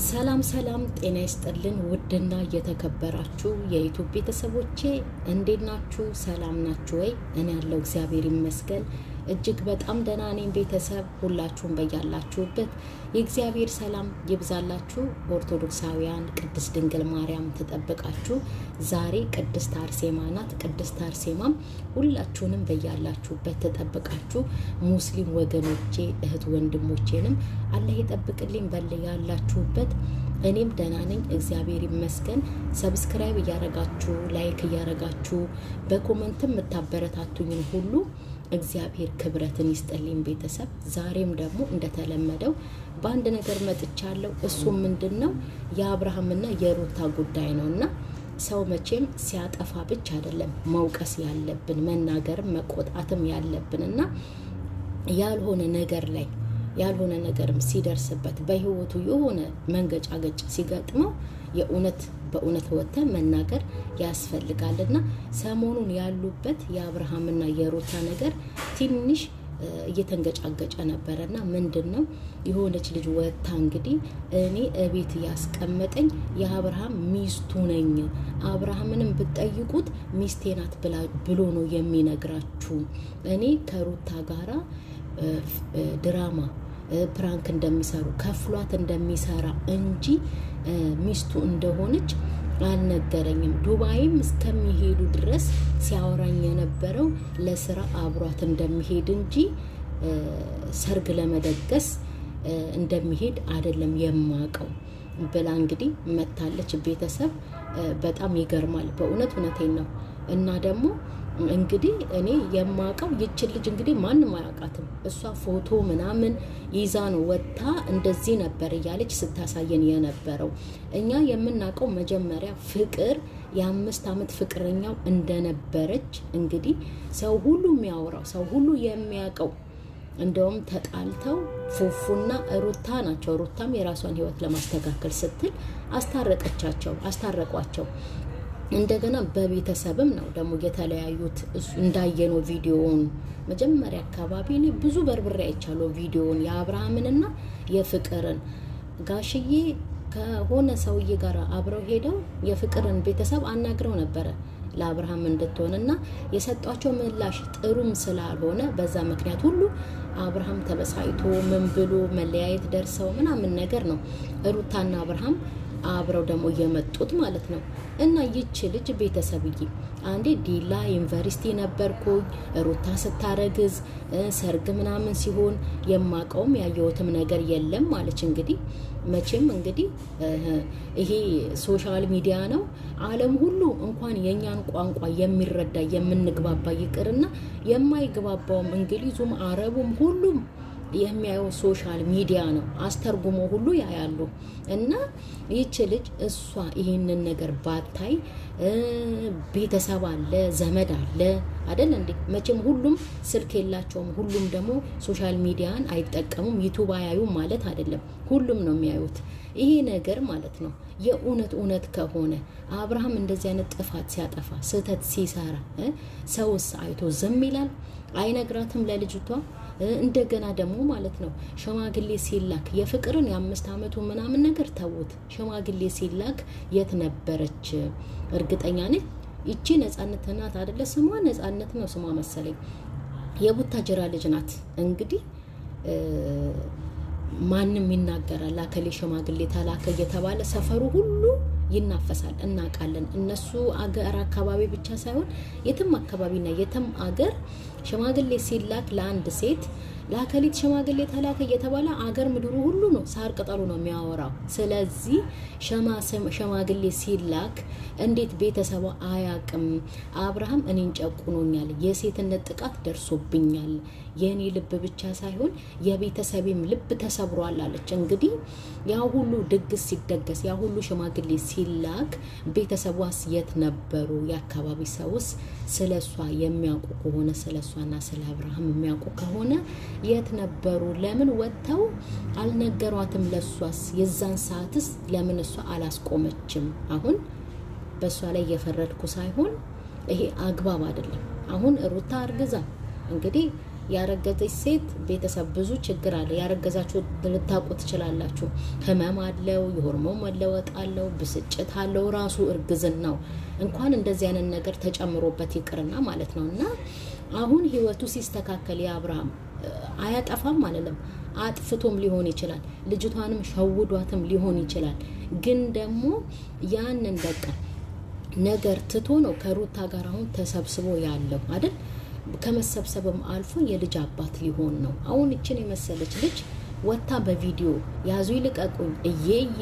ሰላም ሰላም ጤና ይስጥልን ውድና እየተከበራችሁ የዩቲዩብ ቤተሰቦቼ እንዴት ናችሁ? ሰላም ናችሁ ወይ? እኔ ያለው እግዚአብሔር ይመስገን እጅግ በጣም ደህና ነኝ። ቤተሰብ ሁላችሁም በያላችሁበት የእግዚአብሔር ሰላም ይብዛላችሁ። ኦርቶዶክሳውያን ቅድስት ድንግል ማርያም ተጠብቃችሁ። ዛሬ ቅድስት አርሴማ ናት። ቅድስት አርሴማም ሁላችሁንም በያላችሁበት ተጠብቃችሁ። ሙስሊም ወገኖቼ እህት ወንድሞቼንም አላህ ይጠብቅልኝ በያላችሁበት። እኔም ደህና ነኝ እግዚአብሔር ይመስገን። ሰብስክራይብ እያረጋችሁ ላይክ እያረጋችሁ በኮሜንትም የምታበረታቱኝ ሁሉ እግዚአብሔር ክብረትን ይስጥልኝ። ቤተሰብ ዛሬም ደግሞ እንደተለመደው በአንድ ነገር መጥቻለሁ። እሱም ምንድነው የአብርሃምና የሩታ ጉዳይ ነውና ሰው መቼም ሲያጠፋ ብቻ አይደለም መውቀስ ያለብን መናገርም መቆጣትም ያለብንና ያልሆነ ነገርም ሲደርስበት በህይወቱ የሆነ መንገጫገጭ ሲገጥመው በእውነት ወጥተን መናገር ያስፈልጋልና ሰሞኑን ያሉበት የአብርሃምና የሩታ ነገር ትንሽ እየተንገጫገጨ ነበርና ምንድነው የሆነች ልጅ ወጥታ እንግዲህ እኔ እቤት ያስቀመጠኝ የአብርሃም ሚስቱ ነኝ፣ አብርሃምንም ብትጠይቁት ሚስቴ ናት ብሎ ነው የሚነግራችሁ። እኔ ከሩታ ጋራ ድራማ ፕራንክ እንደሚሰሩ ከፍሏት እንደሚሰራ እንጂ ሚስቱ እንደሆነች አልነገረኝም። ዱባይም እስከሚሄዱ ድረስ ሲያወራኝ የነበረው ለስራ አብሯት እንደሚሄድ እንጂ ሰርግ ለመደገስ እንደሚሄድ አይደለም የማውቀው ብላ እንግዲህ መታለች። ቤተሰብ በጣም ይገርማል በእውነት እውነቴን ነው። እና ደግሞ እንግዲህ እኔ የማውቀው ይችል ልጅ እንግዲህ ማንም አያውቃትም። እሷ ፎቶ ምናምን ይዛ ነው ወጥታ እንደዚህ ነበር እያለች ስታሳየን የነበረው። እኛ የምናውቀው መጀመሪያ ፍቅር የ5 ዓመት ፍቅረኛው እንደነበረች እንግዲህ ሰው ሁሉ የሚያወራው ሰው ሁሉ የሚያውቀው። እንደውም ተጣልተው ፉፉና ሩታ ናቸው። ሩታም የራሷን ህይወት ለማስተካከል ስትል አስታረቋቸው። እንደገና በቤተሰብም ነው ደግሞ የተለያዩት። እንዳየነው ቪዲዮውን መጀመሪያ አካባቢ እኔ ብዙ በርብሬ አይቻለሁ ቪዲዮውን የአብርሃምንና የፍቅርን። ጋሽዬ ከሆነ ሰውዬ ጋር አብረው ሄደው የፍቅርን ቤተሰብ አናግረው ነበረ ለአብርሃም እንድትሆንና የሰጧቸው ምላሽ ጥሩም ስላልሆነ በዛ ምክንያት ሁሉ አብርሃም ተበሳይቶ ምን ብሎ መለያየት ደርሰው ምናምን ነገር ነው ሩታና አብርሃም አብረው ደግሞ እየመጡት ማለት ነው። እና ይቺ ልጅ ቤተሰብዬ አንዴ ዲላ ዩኒቨርሲቲ ነበርኩኝ ሩታ ስታረግዝ ሰርግ ምናምን ሲሆን የማቀውም ያየሁትም ነገር የለም ማለች። እንግዲህ መቼም እንግዲህ ይሄ ሶሻል ሚዲያ ነው። ዓለም ሁሉ እንኳን የኛን ቋንቋ የሚረዳ የምንግባባ ይቅርና የማይግባባውም እንግሊዙም አረቡም ሁሉም የሚያየው ሶሻል ሚዲያ ነው። አስተርጉሞ ሁሉ ያያሉ። እና ይህች ልጅ እሷ ይሄንን ነገር ባታይ ቤተሰብ አለ ዘመድ አለ አይደል እንዴ? መቼም ሁሉም ስልክ የላቸውም። ሁሉም ደግሞ ሶሻል ሚዲያን አይጠቀሙም። ዩቲዩብ አያዩም ማለት አይደለም። ሁሉም ነው የሚያዩት። ይሄ ነገር ማለት ነው የእውነት ከሆነ አብርሃም እንደዚህ አይነት ጥፋት ሲያጠፋ ስህተት ሲሰራ ሰውስ አይቶ ዝም ይላል? አይነግራትም ለልጅቷ? እንደገና ደግሞ ማለት ነው ሽማግሌ ሲላክ የፍቅርን የ5 ዓመቱ ምናምን ነገር ተውት። ሽማግሌ ሲላክ የት ነበረች? እርግጠኛ ነኝ ይቺ ነጻነት ናት አይደለ? ስሟ ነጻነት ነው ስሟ መሰለኝ። የቡታጅራ ልጅ ናት። እንግዲህ ማንም ይናገራል አከሌ ሽማግሌ ተላከ እየተባለ ሰፈሩ ሁሉ ይናፈሳል። እናውቃለን። እነሱ አገር አካባቢ ብቻ ሳይሆን የትም አካባቢና የትም አገር ሽማግሌ ሲላክ ለአንድ ሴት ለአከሊት ሽማግሌ ተላከ እየተባለ አገር ምድሩ ሁሉ ነው ሳር ቅጠሉ ነው የሚያወራው። ስለዚህ ሽማግሌ ሲላክ እንዴት ቤተሰቡ አያቅም? አብርሃም እኔን ጨቁኖኛል፣ የሴትነት ጥቃት ደርሶብኛል፣ የኔ ልብ ብቻ ሳይሆን የቤተሰቤም ልብ ተሰብሯል አለች። እንግዲህ ያ ሁሉ ድግስ ሲደገስ ያ ሁሉ ሽማግሌ ሲላክ ቤተሰቧስ የት ነበሩ? የአካባቢ ሰውስ ስለሷ የሚያውቁ ከሆነ ስለሷና ስለ አብርሃም የሚያውቁ ከሆነ የት ነበሩ? ለምን ወጥተው አልነገሯትም? ለሷስ የዛን ሰዓትስ ለምን እሷ አላስቆመችም? አሁን በሷ ላይ የፈረድኩ ሳይሆን ይሄ አግባብ አይደለም። አሁን ሩታ አርግዛ እንግዲህ ያረገዘች ሴት ቤተሰብ ብዙ ችግር አለ። ያረገዛችሁ ልታውቁ ትችላላችሁ። ህመም አለው፣ የሆርሞን መለወጥ አለው፣ ብስጭት አለው። ራሱ እርግዝናው እንኳን እንደዚህ አይነት ነገር ተጨምሮበት ይቅርና ማለት ነውና አሁን ህይወቱ ሲስተካከል የአብርሃም አያጠፋም አይደለም፣ አጥፍቶም ሊሆን ይችላል፣ ልጅቷንም ሸውዷትም ሊሆን ይችላል። ግን ደግሞ ያንን በቃ ነገር ትቶ ነው ከሩታ ጋር አሁን ተሰብስቦ ያለው አይደል? ከመሰብሰብም አልፎ የልጅ አባት ሊሆን ነው። አሁን እችን የመሰለች ልጅ ወታ በቪዲዮ ያዙ ይልቀቁኝ እየዬ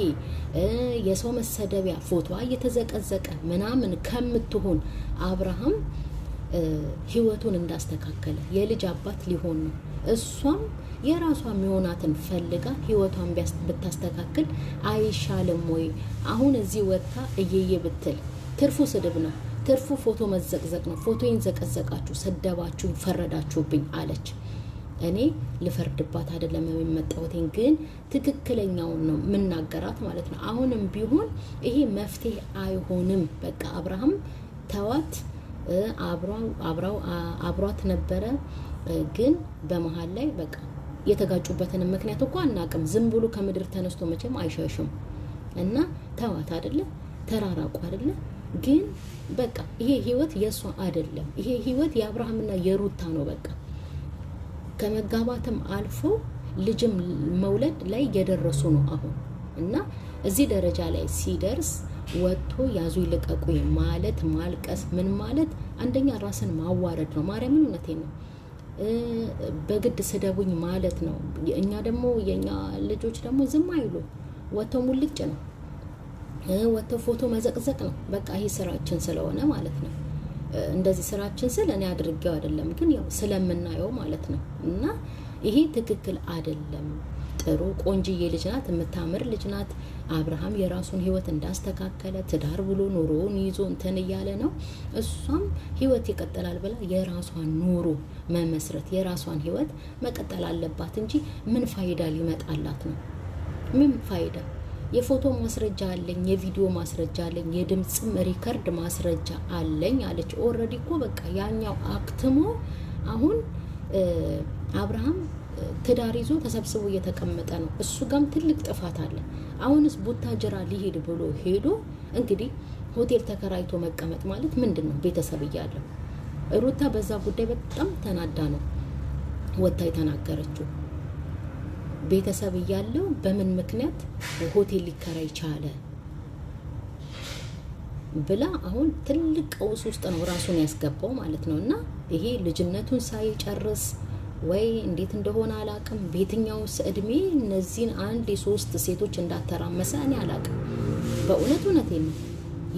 የሰው መሰደቢያ ፎቶዋ እየተዘቀዘቀ ምናምን ከምትሆን አብርሃም ህይወቱን እንዳስተካከለ የልጅ አባት ሊሆን ነው። እሷም የራሷ የሚሆናትን ፈልጋ ህይወቷን ብታስተካክል አይሻልም ወይ? አሁን እዚህ ወታ እየዬ ብትል ትርፉ ስድብ ነው፣ ትርፉ ፎቶ መዘቅዘቅ ነው። ፎቶዬን ዘቀዘቃችሁ፣ ሰደባችሁ፣ ፈረዳችሁብኝ አለች። እኔ ልፈርድባት አይደለም የሚመጣውቴን፣ ግን ትክክለኛውን ነው የምናገራት ማለት ነው። አሁንም ቢሆን ይሄ መፍትሄ አይሆንም። በቃ አብርሃም ተዋት። አብሯት ነበረ፣ ግን በመሃል ላይ በቃ የተጋጩበትን ምክንያት እኮ አናቅም። ዝም ብሎ ከምድር ተነስቶ መቼም አይሸሽም እና ተዋት አይደለ? ተራራቁ አይደለ? ግን በቃ ይሄ ህይወት የሷ አይደለም። ይሄ ህይወት የአብርሃምና የሩታ ነው። በቃ ከመጋባትም አልፎ ልጅም መውለድ ላይ እየደረሱ ነው አሁን እና እዚህ ደረጃ ላይ ሲደርስ ወጥቶ ያዙ ይልቀቁኝ ማለት ማልቀስ ምን ማለት አንደኛ ራስን ማዋረድ ነው። ማርያምን እውነቴን ነው። በግድ ስደቡኝ ማለት ነው። እኛ ደግሞ የኛ ልጆች ደግሞ ዝም አይሉ፣ ወጥተው ሙልጭ ነው፣ ወጥተው ፎቶ መዘቅዘቅ ነው። በቃ ይሄ ስራችን ስለሆነ ማለት ነው። እንደዚህ ስራችን ስለ እኔ አድርጌው አይደለም፣ ግን ያው ስለምናየው ማለት ነው። እና ይሄ ትክክል አይደለም። ጥሩ ቆንጅዬ ልጅ ናት፣ የምታምር ልጅ ናት። አብርሃም የራሱን ህይወት እንዳስተካከለ ትዳር ብሎ ኑሮውን ይዞ እንትን እያለ ነው። እሷም ህይወት ይቀጥላል ብላ የራሷን ኑሮ መመስረት የራሷን ህይወት መቀጠል አለባት እንጂ ምን ፋይዳ ሊመጣላት ነው? ምን ፋይዳ? የፎቶ ማስረጃ አለኝ፣ የቪዲዮ ማስረጃ አለኝ፣ የድምጽም ሪከርድ ማስረጃ አለኝ አለች። ኦልሬዲ እኮ በቃ ያኛው አክትሞ አሁን አብርሃም ትዳር ይዞ ተሰብስቦ እየተቀመጠ ነው። እሱ ጋም ትልቅ ጥፋት አለ። አሁንስ ቡታጅራ ሊሄድ ብሎ ሄዶ እንግዲህ ሆቴል ተከራይቶ መቀመጥ ማለት ምንድን ነው? ቤተሰብ እያለው ሩታ በዛ ጉዳይ በጣም ተናዳ ነው ወታ የተናገረችው። ቤተሰብ እያለው በምን ምክንያት ሆቴል ሊከራይ ቻለ ብላ አሁን ትልቅ ቀውስ ውስጥ ነው ራሱን ያስገባው ማለት ነው። እና ይሄ ልጅነቱን ሳይጨርስ ወይ እንዴት እንደሆነ አላቅም። በየትኛውስ እድሜ እነዚህን አንድ የሶስት ሴቶች እንዳተራመሰ እኔ አላቅም። በእውነት እውነቴን ነው።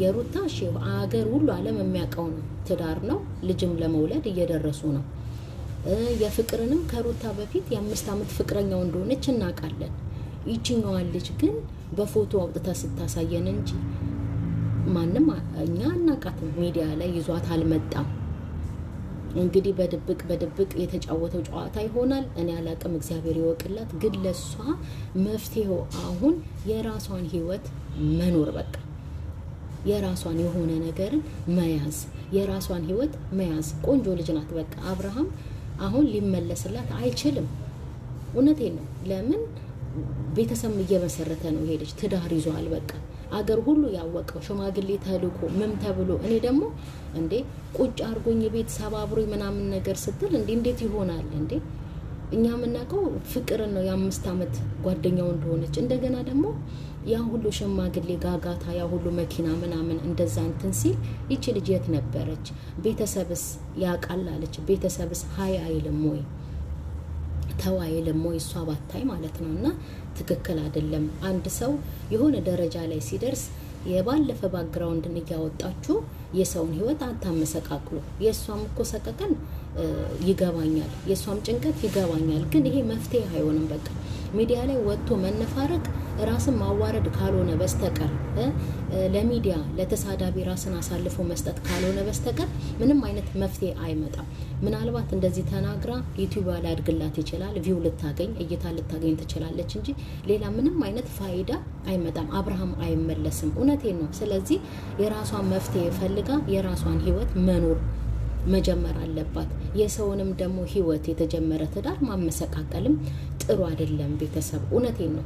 የሩታ አገር ሁሉ ዓለም የሚያውቀው ነው። ትዳር ነው፣ ልጅም ለመውለድ እየደረሱ ነው። የፍቅርንም ከሩታ በፊት የ5 ዓመት ፍቅረኛው እንደሆነች እናውቃለን። ይችኛዋን ልጅ ግን በፎቶ አውጥታ ስታሳየን እንጂ ማንም እኛ እናውቃትም። ሚዲያ ላይ ይዟት አልመጣም። እንግዲህ በድብቅ የተጫወተው ጨዋታ ይሆናል። እኔ አላቅም፣ እግዚአብሔር ይወቅላት። ግን ለሷ መፍትሄው አሁን የራሷን ህይወት መኖር፣ በቃ የራሷን የሆነ ነገርን መያዝ፣ የራሷን ህይወት መያዝ። ቆንጆ ልጅ ናት። በቃ አብርሃም አሁን ሊመለስላት አይችልም። እውነቴን ነው። ለምን ቤተሰብ እየመሰረተ ነው። ይሄ ልጅ ትዳር ይዟል። በቃ አገር ሁሉ ያወቀው ሽማግሌ ተልኮ ምን ተብሎ እኔ ደግሞ እንዴ ቁጭ አርጎኝ ቤት ሰባብሮኝ ምናምን ነገር ስትል እንዴት ይሆናል እንዴ? እኛ የምናውቀው ፍቅርን ነው። የ5 ዓመት ጓደኛው እንደሆነች እንደገና ደግሞ ያ ሁሉ ሽማግሌ ጋጋታ፣ ያ ሁሉ መኪና ምናምን እንደዛ እንትን ሲል ይቺ ልጅ የት ነበረች? ቤተሰብስ ያውቃል አለች። ቤተሰብስ ሀይ አይልም ወይ ተዋይልም ወይ? እሷ ባታይ ማለት ነው። እና ትክክል አይደለም። አንድ ሰው የሆነ ደረጃ ላይ ሲደርስ የባለፈ ባክግራውንድን እያወጣችሁ የሰውን ህይወት አታመሰቃቅሉ። የእሷም እኮ ሰቀቀን ይገባኛል፣ የእሷም ጭንቀት ይገባኛል። ግን ይሄ መፍትሄ አይሆንም። በቃ ሚዲያ ላይ ወጥቶ መነፋረቅ ራስን ማዋረድ ካልሆነ በስተቀር ለሚዲያ ለተሳዳቢ ራስን አሳልፎ መስጠት ካልሆነ በስተቀር ምንም አይነት መፍትሄ አይመጣም። ምናልባት እንደዚህ ተናግራ ዩቲዩብ ላይ አድግላት ይችላል፣ ቪው ልታገኝ እይታ ልታገኝ ትችላለች እንጂ ሌላ ምንም አይነት ፋይዳ አይመጣም። አብርሃም አይመለስም። እውነቴን ነው። ስለዚህ የራሷን መፍትሄ ፈልጋ የራሷን ህይወት መኖር መጀመር አለባት የሰውንም ደግሞ ህይወት የተጀመረ ትዳር ማመሰቃቀልም ጥሩ አይደለም ቤተሰብ እውነቴን ነው